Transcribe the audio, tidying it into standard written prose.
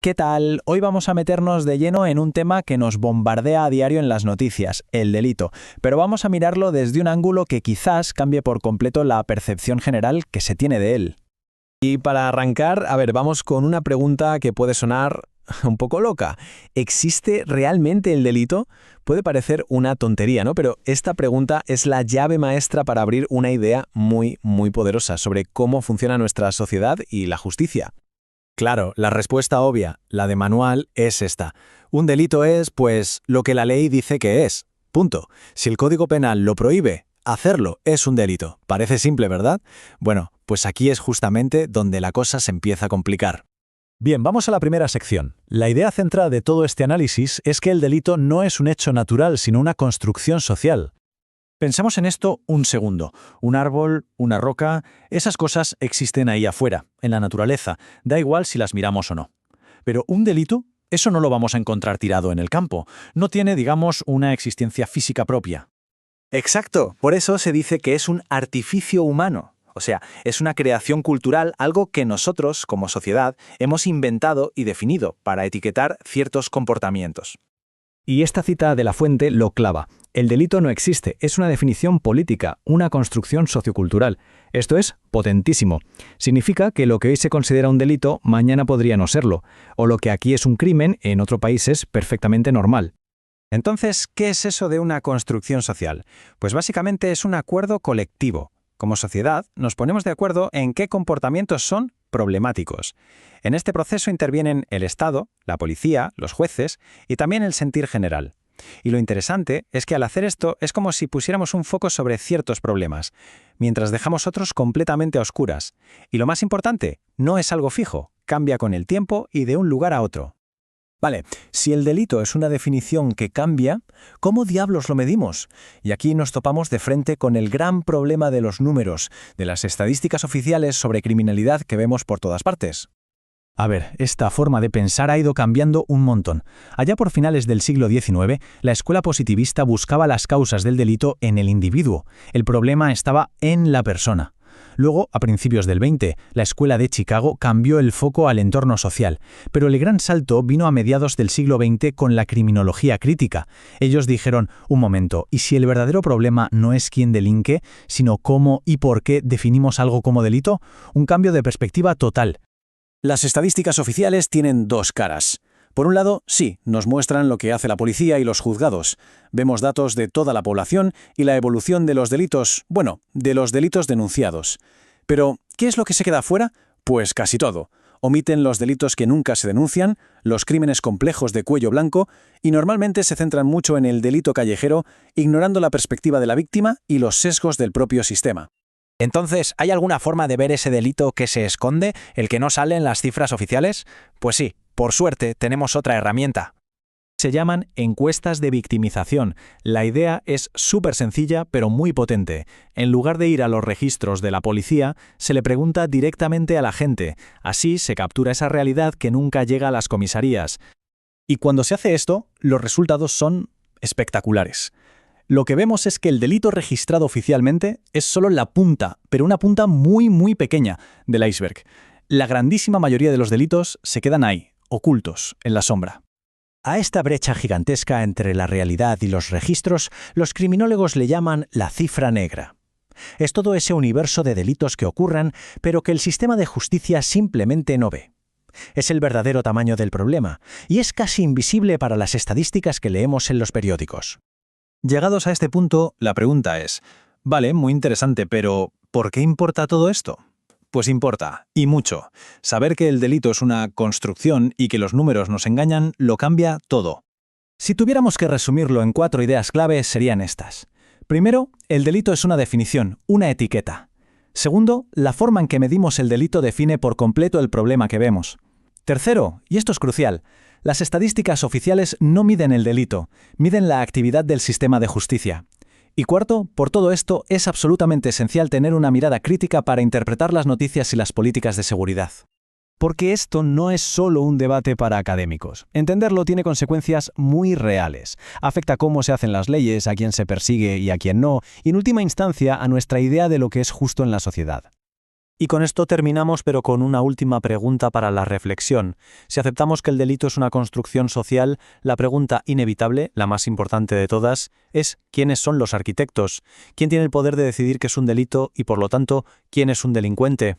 ¿Qué tal? Hoy vamos a meternos de lleno en un tema que nos bombardea a diario en las noticias, el delito, pero vamos a mirarlo desde un ángulo que quizás cambie por completo la percepción general que se tiene de él. Y para arrancar, vamos con una pregunta que puede sonar un poco loca. ¿Existe realmente el delito? Puede parecer una tontería, ¿no? Pero esta pregunta es la llave maestra para abrir una idea muy, muy poderosa sobre cómo funciona nuestra sociedad y la justicia. Claro, la respuesta obvia, la de manual, es esta. Un delito es, pues, lo que la ley dice que es. Punto. Si el Código Penal lo prohíbe, hacerlo es un delito. Parece simple, ¿verdad? Bueno, pues aquí es justamente donde la cosa se empieza a complicar. Bien, vamos a la primera sección. La idea central de todo este análisis es que el delito no es un hecho natural, sino una construcción social. Pensemos en esto un segundo. Un árbol, una roca, esas cosas existen ahí afuera, en la naturaleza, da igual si las miramos o no. Pero un delito, eso no lo vamos a encontrar tirado en el campo. No tiene, digamos, una existencia física propia. Exacto, por eso se dice que es un artificio humano. O sea, es una creación cultural, algo que nosotros, como sociedad, hemos inventado y definido para etiquetar ciertos comportamientos. Y esta cita de la fuente lo clava. El delito no existe, es una definición política, una construcción sociocultural. Esto es potentísimo. Significa que lo que hoy se considera un delito, mañana podría no serlo, o lo que aquí es un crimen, en otro país es perfectamente normal. Entonces, ¿qué es eso de una construcción social? Pues básicamente es un acuerdo colectivo. Como sociedad, nos ponemos de acuerdo en qué comportamientos son problemáticos. En este proceso intervienen el Estado, la policía, los jueces y también el sentir general. Y lo interesante es que al hacer esto es como si pusiéramos un foco sobre ciertos problemas, mientras dejamos otros completamente a oscuras. Y lo más importante, no es algo fijo, cambia con el tiempo y de un lugar a otro. Vale, si el delito es una definición que cambia, ¿cómo diablos lo medimos? Y aquí nos topamos de frente con el gran problema de los números, de las estadísticas oficiales sobre criminalidad que vemos por todas partes. A ver, esta forma de pensar ha ido cambiando un montón. Allá por finales del siglo XIX, la escuela positivista buscaba las causas del delito en el individuo. El problema estaba en la persona. Luego, a principios del XX, la escuela de Chicago cambió el foco al entorno social, pero el gran salto vino a mediados del siglo XX con la criminología crítica. Ellos dijeron, un momento, ¿y si el verdadero problema no es quién delinque, sino cómo y por qué definimos algo como delito? Un cambio de perspectiva total. Las estadísticas oficiales tienen dos caras. Por un lado, sí, nos muestran lo que hace la policía y los juzgados. Vemos datos de toda la población y la evolución de los delitos, de los delitos denunciados. Pero, ¿qué es lo que se queda fuera? Pues casi todo. Omiten los delitos que nunca se denuncian, los crímenes complejos de cuello blanco, y normalmente se centran mucho en el delito callejero, ignorando la perspectiva de la víctima y los sesgos del propio sistema. Entonces, ¿hay alguna forma de ver ese delito que se esconde, el que no sale en las cifras oficiales? Pues sí, por suerte tenemos otra herramienta. Se llaman encuestas de victimización. La idea es súper sencilla, pero muy potente. En lugar de ir a los registros de la policía, se le pregunta directamente a la gente. Así se captura esa realidad que nunca llega a las comisarías. Y cuando se hace esto, los resultados son espectaculares. Lo que vemos es que el delito registrado oficialmente es solo la punta, pero una punta muy, muy pequeña del iceberg. La grandísima mayoría de los delitos se quedan ahí, ocultos, en la sombra. A esta brecha gigantesca entre la realidad y los registros, los criminólogos le llaman la cifra negra. Es todo ese universo de delitos que ocurran, pero que el sistema de justicia simplemente no ve. Es el verdadero tamaño del problema, y es casi invisible para las estadísticas que leemos en los periódicos. Llegados a este punto, la pregunta es, vale, muy interesante, pero ¿por qué importa todo esto? Pues importa, y mucho. Saber que el delito es una construcción y que los números nos engañan lo cambia todo. Si tuviéramos que resumirlo en 4 ideas clave, serían estas. Primero, el delito es una definición, una etiqueta. Segundo, la forma en que medimos el delito define por completo el problema que vemos. Tercero, y esto es crucial, las estadísticas oficiales no miden el delito, miden la actividad del sistema de justicia. Y cuarto, por todo esto, es absolutamente esencial tener una mirada crítica para interpretar las noticias y las políticas de seguridad. Porque esto no es solo un debate para académicos. Entenderlo tiene consecuencias muy reales. Afecta cómo se hacen las leyes, a quién se persigue y a quién no, y en última instancia a nuestra idea de lo que es justo en la sociedad. Y con esto terminamos, pero con una última pregunta para la reflexión. Si aceptamos que el delito es una construcción social, la pregunta inevitable, la más importante de todas, es ¿quiénes son los arquitectos? ¿Quién tiene el poder de decidir qué es un delito y, por lo tanto, quién es un delincuente?